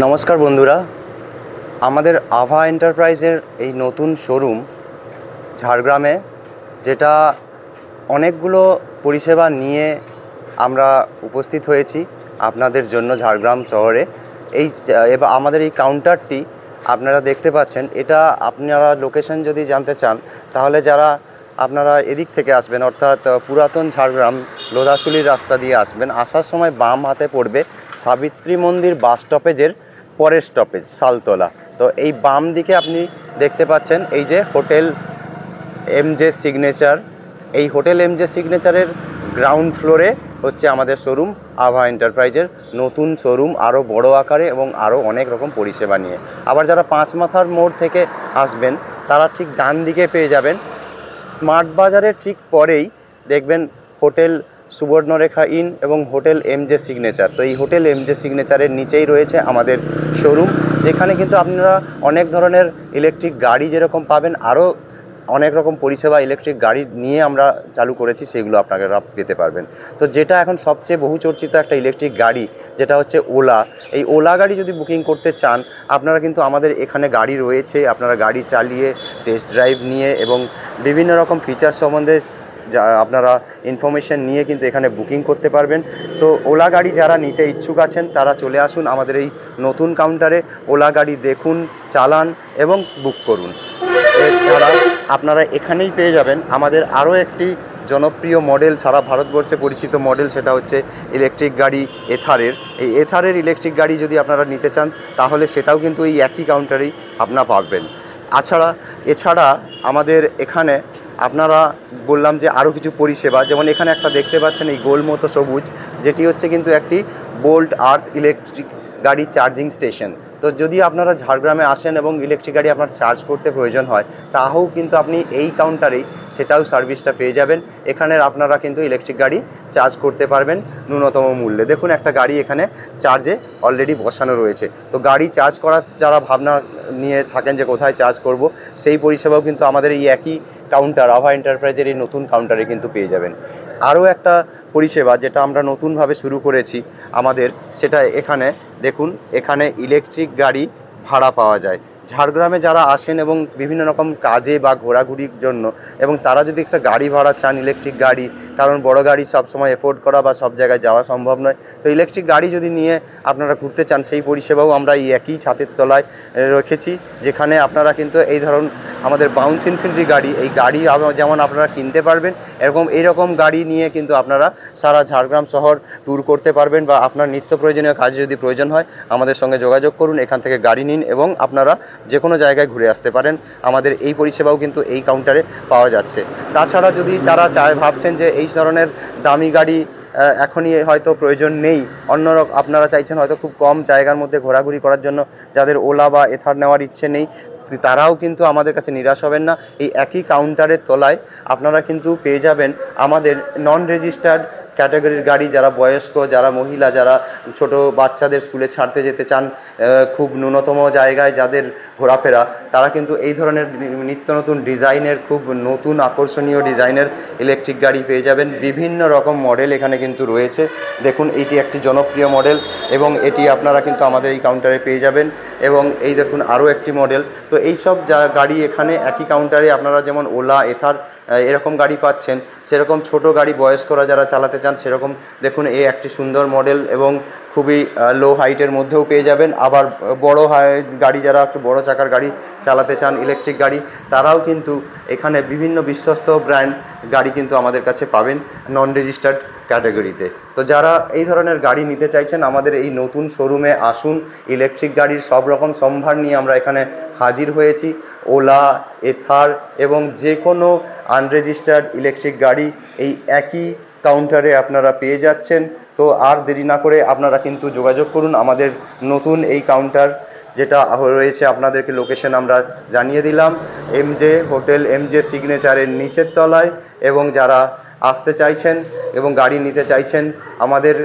নমস্কার বন্ধুরা, আমাদের আভা এন্টারপ্রাইজের এই নতুন শোরুম ঝাড়গ্রামে, যেটা অনেকগুলো পরিষেবা নিয়ে আমরা উপস্থিত হয়েছি আপনাদের জন্য ঝাড়গ্রাম শহরে। এবার আমাদের এই কাউন্টারটি আপনারা দেখতে পাচ্ছেন। এটা আপনারা লোকেশন যদি জানতে চান তাহলে আপনারা এদিক থেকে আসবেন, অর্থাৎ পুরাতন ঝাড়গ্রাম লোধাশুলির রাস্তা দিয়ে আসবেন, আসার সময় বাম হাতে পড়বে সাবিত্রী মন্দির বাস স্টপেজের পরের স্টপেজ শালতলা। তো এই বাম দিকে আপনি দেখতে পাচ্ছেন এই যে হোটেল এমজে সিগনেচার। এই হোটেল এমজে সিগনেচারের গ্রাউন্ড ফ্লোরে হচ্ছে আমাদের শোরুম আভা এন্টারপ্রাইজের নতুন শোরুম, আরও বড় আকারে এবং আরও অনেক রকম পরিষেবা নিয়ে। আবার যারা পাঁচমাথার মোড় থেকে আসবেন তারা ঠিক ডান দিকে পেয়ে যাবেন স্মার্ট বাজারের ঠিক পরেই দেখবেন হোটেল সুবর্ণরেখা ইন এবং হোটেল এমজে সিগনেচার। তো এই হোটেল এমজে সিগনেচারের নিচেই রয়েছে আমাদের শোরুম, যেখানে কিন্তু আপনারা অনেক ধরনের ইলেকট্রিক গাড়ি যেরকম পাবেন, আরও অনেক রকম পরিষেবা ইলেকট্রিক গাড়ি নিয়ে আমরা চালু করেছি, সেগুলো আপনারা পেতে পারবেন। তো যেটা এখন সবচেয়ে বহুচর্চিত একটা ইলেকট্রিক গাড়ি, যেটা হচ্ছে ওলা। এই ওলা গাড়ি যদি বুকিং করতে চান আপনারা কিন্তু আমাদের এখানে গাড়ি রয়েছে, আপনারা গাড়ি চালিয়ে টেস্ট ড্রাইভ নিয়ে এবং বিভিন্ন রকম ফিচার্স সম্বন্ধে যা আপনারা ইনফরমেশান নিয়ে কিন্তু এখানে বুকিং করতে পারবেন। তো ওলা গাড়ি যারা নিতে ইচ্ছুক আছেন তারা চলে আসুন আমাদের এই নতুন কাউন্টারে, ওলা গাড়ি দেখুন, চালান এবং বুক করুন। এছাড়া আপনারা এখানেই পেয়ে যাবেন আমাদের আরও একটি জনপ্রিয় মডেল, সারা ভারতবর্ষে পরিচিত মডেল, সেটা হচ্ছে ইলেকট্রিক গাড়ি এথারের। এই এথারের ইলেকট্রিক গাড়ি যদি আপনারা নিতে চান তাহলে সেটাও কিন্তু এই একই কাউন্টারেই আপনারা পাবেন। এছাড়া আমাদের এখানে আপনারা বললাম যে আরও কিছু পরিষেবা, যেমন এখানে একটা দেখতে পাচ্ছেন এই গোল মতো সবুজ, যেটি হচ্ছে কিন্তু একটি বোল্ট আর্থ ইলেকট্রিক গাড়ি চার্জিং স্টেশন। তো যদি আপনারা ঝাড়গ্রামে আসেন এবং ইলেকট্রিক গাড়ি আপনার চার্জ করতে প্রয়োজন হয় তাহলেও কিন্তু আপনি এই কাউন্টারেই সেটাও সার্ভিসটা পেয়ে যাবেন। এখানের আপনারা কিন্তু ইলেকট্রিক গাড়ি চার্জ করতে পারবেন ন্যূনতম মূল্যে। দেখুন একটা গাড়ি এখানে চার্জে অলরেডি বসানো রয়েছে। তো গাড়ি চার্জ করার যারা ভাবনা নিয়ে থাকেন যে কোথায় চার্জ করব, সেই পরিষেবাও কিন্তু আমাদের এই একই কাউন্টার আভা এন্টারপ্রাইজের এই নতুন কাউন্টারে কিন্তু পেয়ে যাবেন। আরও একটা পরিষেবা যেটা আমরা নতুনভাবে শুরু করেছি আমাদের, সেটা এখানে দেখুন, এখানে ইলেকট্রিক গাড়ি ভাড়া পাওয়া যায়। ঝাড়গ্রামে যারা আসেন এবং বিভিন্ন রকম কাজে বা ঘোরাঘুরির জন্য, এবং তারা যদি একটা গাড়ি ভাড়া চান ইলেকট্রিক গাড়ি, কারণ বড় গাড়ি সবসময় এফোর্ড করা বা সব জায়গায় যাওয়া সম্ভব নয়, তো ইলেকট্রিক গাড়ি যদি নিয়ে আপনারা ঘুরতে চান সেই পরিষেবাও আমরা এই একই ছাদের তলায় রেখেছি, যেখানে আপনারা কিন্তু এই ধরুন আমাদের বাউন্স ইনফিনিটি গাড়ি, এই গাড়ি যেমন আপনারা কিনতে পারবেন, এইরকম গাড়ি নিয়ে কিন্তু আপনারা সারা ঝাড়গ্রাম শহর ট্যুর করতে পারবেন, বা আপনার নিত্য প্রয়োজনীয় কাজে যদি প্রয়োজন হয় আমাদের সঙ্গে যোগাযোগ করুন, এখান থেকে গাড়ি নিন এবং আপনারা যে কোনো জায়গায় ঘুরে আসতে পারেন। আমাদের এই পরিষেবাও কিন্তু এই কাউন্টারে পাওয়া যাচ্ছে। তাছাড়া যদি যারা ভাবছেন যে এই ধরনের দামি গাড়ি এখনই হয়তো প্রয়োজন নেই, আপনারা চাইছেন হয়তো খুব কম জায়গার মধ্যে ঘোরাঘুরি করার জন্য, যাদের ওলা বা এথার নেওয়ার ইচ্ছে নেই, তারাও কিন্তু আমাদের কাছে নিরাশ হবেন না। এই একই কাউন্টারের তলায় আপনারা কিন্তু পেয়ে যাবেন আমাদের নন রেজিস্টার্ড ক্যাটাগরির গাড়ি, যারা বয়স্ক, যারা মহিলা, যারা ছোট বাচ্চাদের স্কুলে ছাড়তে যেতে চান, খুব ন্যূনতম জায়গায় যাদের ঘোরাফেরা, তারা কিন্তু এই ধরনের নিত্য নতুন ডিজাইনের, খুব নতুন আকর্ষণীয় ডিজাইনের ইলেকট্রিক গাড়ি পেয়ে যাবেন। বিভিন্ন রকম মডেল এখানে কিন্তু রয়েছে। দেখুন এইটি একটি জনপ্রিয় মডেল এবং এটি আপনারা কিন্তু আমাদের এই কাউন্টারে পেয়ে যাবেন। এবং এই দেখুন আরও একটি মডেল। তো এই সব গাড়ি এখানে একই কাউন্টারে আপনারা যেমন ওলা, এথার এরকম গাড়ি পাচ্ছেন, সেরকম ছোট গাড়ি বয়স্করা যারা চালাতে চান সেরকম দেখুন এই একটি সুন্দর মডেল এবং খুবই লো হাইটের মধ্যেও পেয়ে যাবেন। আবার বড় গাড়ি, যারা একটু বড় চাকার গাড়ি চালাতে চান ইলেকট্রিক গাড়ি, তারাও কিন্তু এখানে বিভিন্ন বিশ্বস্ত ব্র্যান্ড গাড়ি কিন্তু আমাদের কাছে পাবেন নন রেজিস্টার্ড ক্যাটাগরিতে। তো যারা এই ধরনের গাড়ি নিতে চাইছেন আমাদের এই নতুন শোরুমে আসুন। ইলেকট্রিক গাড়ির সব রকম সম্ভার নিয়ে আমরা এখানে হাজির হয়েছি। ওলা, এথার এবং যে কোনো আনরেজিস্টার্ড ইলেকট্রিক গাড়ি এই একই কাউন্টারে আপনারা পেয়ে যাচ্ছেন। তো আর দেরি না করে আপনারা কিন্তু যোগাযোগ করুন আমাদের নতুন এই কাউন্টার, যেটা রয়েছে আপনাদেরকে লোকেশন আমরা জানিয়ে দিলাম, এমজে হোটেল এমজে সিগনেচারের নিচের তলায়। এবং যারা আসতে চাইছেন এবং গাড়ি নিতে চাইছেন আমাদের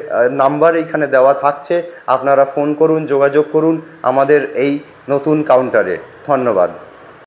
নাম্বার এইখানে দেওয়া থাকছে, আপনারা ফোন করুন, যোগাযোগ করুন আমাদের এই নতুন কাউন্টারে। ধন্যবাদ।